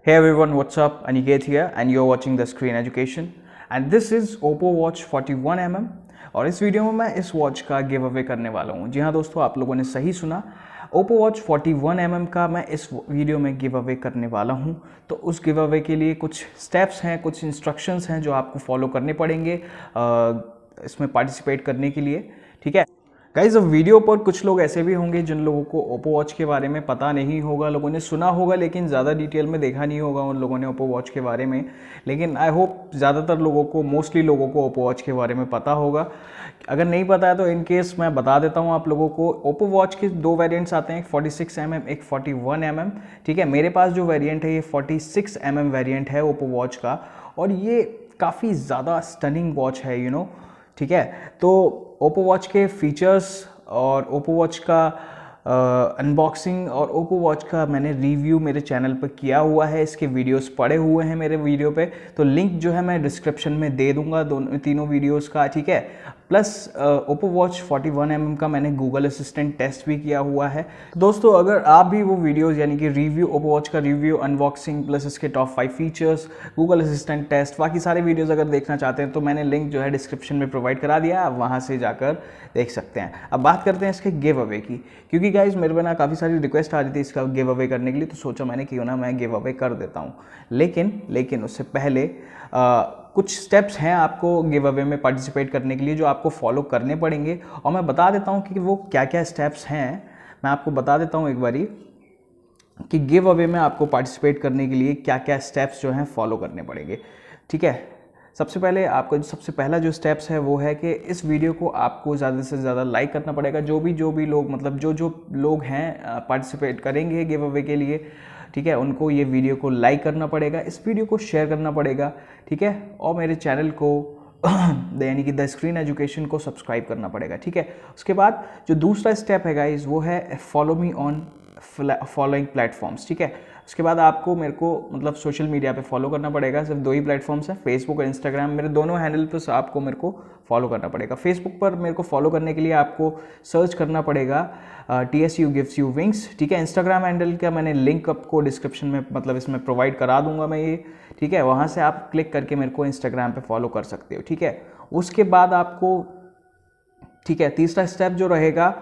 Hey everyone, what's up? Aniket here and you're watching the Screen Education and this is Oppo Watch 41mm और इस video में मैं इस watch का give away करने वाला हूँ। जी हाँ दोस्तों, आप लोगों ने सही सुना, Oppo Watch 41mm का मैं इस वीडियो में गिव अवे करने वाला हूँ। तो उस गिव अवे के लिए कुछ स्टेप्स हैं, कुछ इंस्ट्रक्शंस हैं जो आपको फॉलो करने पड़ेंगे इसमें पार्टिसिपेट करने के लिए। ठीक है गाइज, अब वीडियो पर कुछ लोग ऐसे भी होंगे जिन लोगों को ओप्पो वॉच के बारे में पता नहीं होगा, लोगों ने सुना होगा लेकिन ज़्यादा डिटेल में देखा नहीं होगा उन लोगों ने ओप्पो वॉच के बारे में। लेकिन आई होप ज़्यादातर लोगों को, मोस्टली लोगों को ओप्पो वॉच के बारे में पता होगा। अगर नहीं पता है तो इन केस मैं बता देता हूँ आप लोगों को। ओप्पो वॉच के दो वेरिएंट्स आते हैं, एक 46mm, एक 41mm। ठीक है, मेरे पास जो वेरिएंट है ये 46mm वेरिएंट है ओप्पो वॉच का और ये काफ़ी ज़्यादा स्टनिंग वॉच है ठीक है। तो ओप्पो वॉच के फीचर्स और ओप्पो वॉच का अनबॉक्सिंग और ओप्पो वॉच का मैंने रिव्यू मेरे चैनल पर किया हुआ है, इसके वीडियोस पड़े हुए हैं मेरे वीडियो पे। तो लिंक जो है मैं डिस्क्रिप्शन में दे दूंगा तीनों वीडियोस का। ठीक है, प्लस ओप्पो वॉच 41mm का मैंने गूगल असिस्टेंट टेस्ट भी किया हुआ है। तो दोस्तों, अगर आप भी वो वीडियोस यानी कि रिव्यू, ओप्पो वॉच का रिव्यू, अनबॉक्सिंग प्लस इसके top 5 features, Google assistant test, बाकी सारे वीडियोस अगर देखना चाहते हैं तो मैंने लिंक जो है डिस्क्रिप्शन में प्रोवाइड करा दिया, आप वहाँ से जाकर देख सकते हैं। अब बात करते हैं इसके गिव अवे की, क्योंकि गाइज मेरे पे ना काफ़ी सारी रिक्वेस्ट आ रही थी इसका गिव अवे करने के लिए, तो सोचा मैंने क्यों ना मैं गिव अवे कर देता हूँ। लेकिन उससे पहले कुछ स्टेप्स हैं आपको गिव अवे में पार्टिसिपेट करने के लिए जो आपको फॉलो करने पड़ेंगे, और मैं बता देता हूँ कि वो क्या क्या स्टेप्स हैं। मैं आपको बता देता हूँ एक बारी कि गिव अवे में आपको पार्टिसिपेट करने के लिए क्या क्या स्टेप्स जो हैं फॉलो करने पड़ेंगे। ठीक है, सबसे पहले आपको सबसे पहला जो स्टेप्स है वो है कि इस वीडियो को आपको ज़्यादा से ज़्यादा लाइक करना पड़ेगा। जो भी लोग, मतलब जो लोग हैं पार्टिसिपेट करेंगे गिव अवे के लिए, ठीक है, उनको ये वीडियो को लाइक करना पड़ेगा, इस वीडियो को शेयर करना पड़ेगा। ठीक है, और मेरे चैनल को यानी कि द स्क्रीन एजुकेशन को सब्सक्राइब करना पड़ेगा। ठीक है, उसके बाद जो दूसरा स्टेप है गाइज वो है follow me on following platforms. ठीक है, उसके बाद आपको मेरे को मतलब सोशल मीडिया पे फॉलो करना पड़ेगा। सिर्फ दो ही प्लेटफॉर्म्स हैं, फेसबुक और इंस्टाग्राम। मेरे दोनों हैंडल पर आपको मेरे को फॉलो करना पड़ेगा। फेसबुक पर मेरे को फॉलो करने के लिए आपको सर्च करना पड़ेगा TSU गिव्स यू विंग्स। ठीक है, इंस्टाग्राम हैंडल का मैंने लिंक आपको डिस्क्रिप्शन में, मतलब इसमें प्रोवाइड करा दूंगा मैं ये। ठीक है, वहाँ से आप क्लिक करके मेरे को इंस्टाग्राम पे फॉलो कर सकते हो। ठीक है, उसके बाद आपको, ठीक है, तीसरा स्टेप जो रहेगा,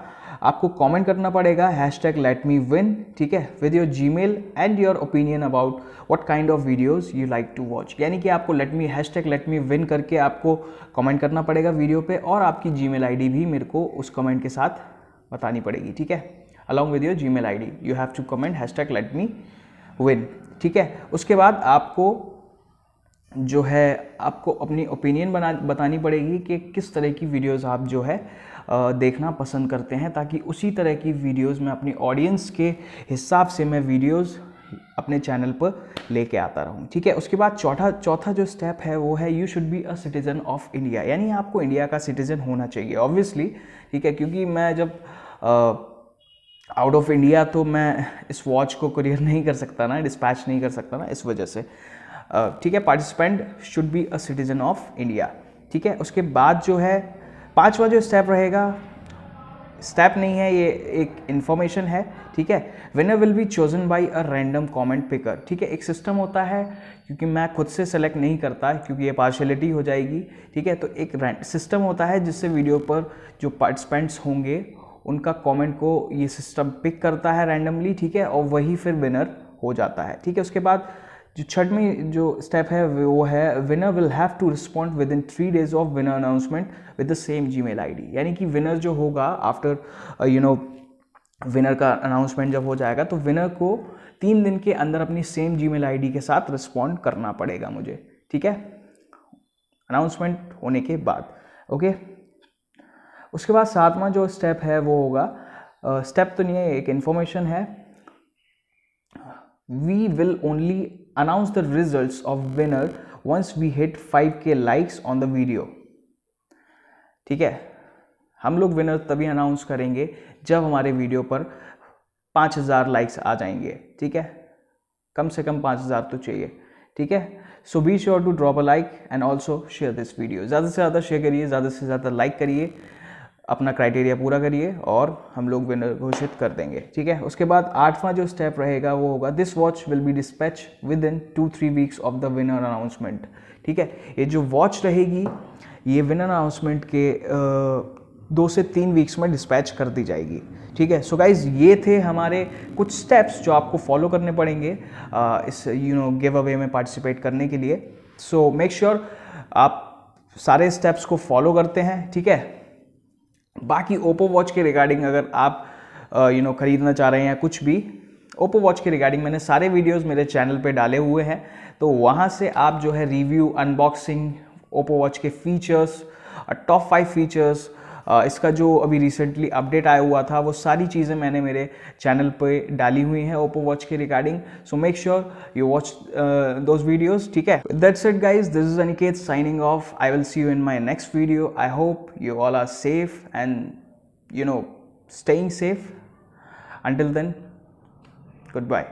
आपको कमेंट करना पड़ेगा #letmewin, ठीक है, with your Gmail and your opinion about what kind of videos you like to watch. यानी कि आपको #letmewin करके आपको कमेंट करना पड़ेगा वीडियो पे, और आपकी जीमेल आईडी भी मेरे को उस कमेंट के साथ बतानी पड़ेगी। ठीक है, along with your Gmail ID you have to comment #letmewin। ठीक है, उसके बाद आपको जो है आपको अपनी ओपिनियन बतानी पड़ेगी कि किस तरह की वीडियोस आप जो है देखना पसंद करते हैं, ताकि उसी तरह की वीडियोस में अपनी ऑडियंस के हिसाब से मैं वीडियोस अपने चैनल पर लेके आता रहूं। ठीक है, उसके बाद चौथा जो स्टेप है वो है you should be a citizen of India, यानी आपको इंडिया का सिटीजन होना चाहिए ऑब्वियसली। ठीक है, क्योंकि मैं जब आउट ऑफ इंडिया तो मैं इस वॉच को कुरियर नहीं कर सकता ना, डिस्पैच नहीं कर सकता ना, इस वजह से। ठीक है, participant should be a citizen of India. ठीक है, उसके बाद जो है पांचवा जो स्टेप रहेगा, स्टेप नहीं है ये, एक इन्फॉर्मेशन है। ठीक है, winner will be chosen by a random comment picker. ठीक है, एक सिस्टम होता है, क्योंकि मैं खुद से सेलेक्ट नहीं करता क्योंकि ये पार्शियलिटी हो जाएगी। ठीक है, तो एक सिस्टम होता है जिससे वीडियो पर जो पार्टिसिपेंट्स होंगे उनका कमेंट को ये सिस्टम पिक करता है रैंडमली। ठीक है, और वही फिर विनर हो जाता है। ठीक है, उसके बाद जो छठवीं जो स्टेप है वो है winner will have to respond within 3 days of winner announcement with the same Gmail ID. यानी कि विनर जो होगा आफ्टर विनर का अनाउंसमेंट जब हो जाएगा तो विनर को 3 दिन के अंदर अपनी सेम जीमेल आईडी के साथ रिस्पॉन्ड करना पड़ेगा मुझे। ठीक है, अनाउंसमेंट होने के बाद। ओके, उसके बाद 7वां जो स्टेप है वो होगा, स्टेप तो नहीं है, एक इन्फॉर्मेशन है, we will only announce the results of winner once we hit 5k likes on the video। ठीक है, हम लोग विनर तभी अनाउंस करेंगे जब हमारे वीडियो पर 5000 लाइक्स आ जाएंगे। ठीक है, कम से कम 5000 तो चाहिए। ठीक है, so be sure to drop a like and also share this video. ज़्यादा से ज़्यादा शेयर करिए, ज़्यादा से ज़्यादा लाइक करिए। अपना क्राइटेरिया पूरा करिए और हम लोग विनर घोषित कर देंगे, ठीक है। उसके बाद 8वां जो स्टेप रहेगा वो होगा this watch will be dispatch with in 2-3 weeks of the winner announcement, ठीक है। ये जो वॉच रहेगी ये विनर अनाउंसमेंट के 2 से 3 वीक्स में डिस्पैच कर दी जाएगी, ठीक है। सो गाइज ये थे हमारे कुछ स्टेप्स जो आपको फॉलो करने पड़ेंगे इस गिव अवे में पार्टिसिपेट करने के लिए। सो मेक श्योर आप सारे स्टेप्स को फॉलो करते हैं, ठीक है। बाकी ओप्पो वॉच के रिगार्डिंग अगर आप खरीदना चाह रहे हैं कुछ भी ओप्पो वॉच के रिगार्डिंग, मैंने सारे वीडियोस मेरे चैनल पे डाले हुए हैं, तो वहाँ से आप जो है रिव्यू, अनबॉक्सिंग, ओप्पो वॉच के फीचर्स, टॉप 5 फीचर्स, इसका जो अभी रिसेंटली अपडेट आया हुआ था वो सारी चीज़ें मैंने मेरे चैनल पे डाली हुई हैं ओप्पो वॉच के regarding. So make sure you watch those videos, ठीक है। That's it guys, this is Aniket signing off. I will see you in my next video. I hope you all are safe and staying safe. Until then, goodbye.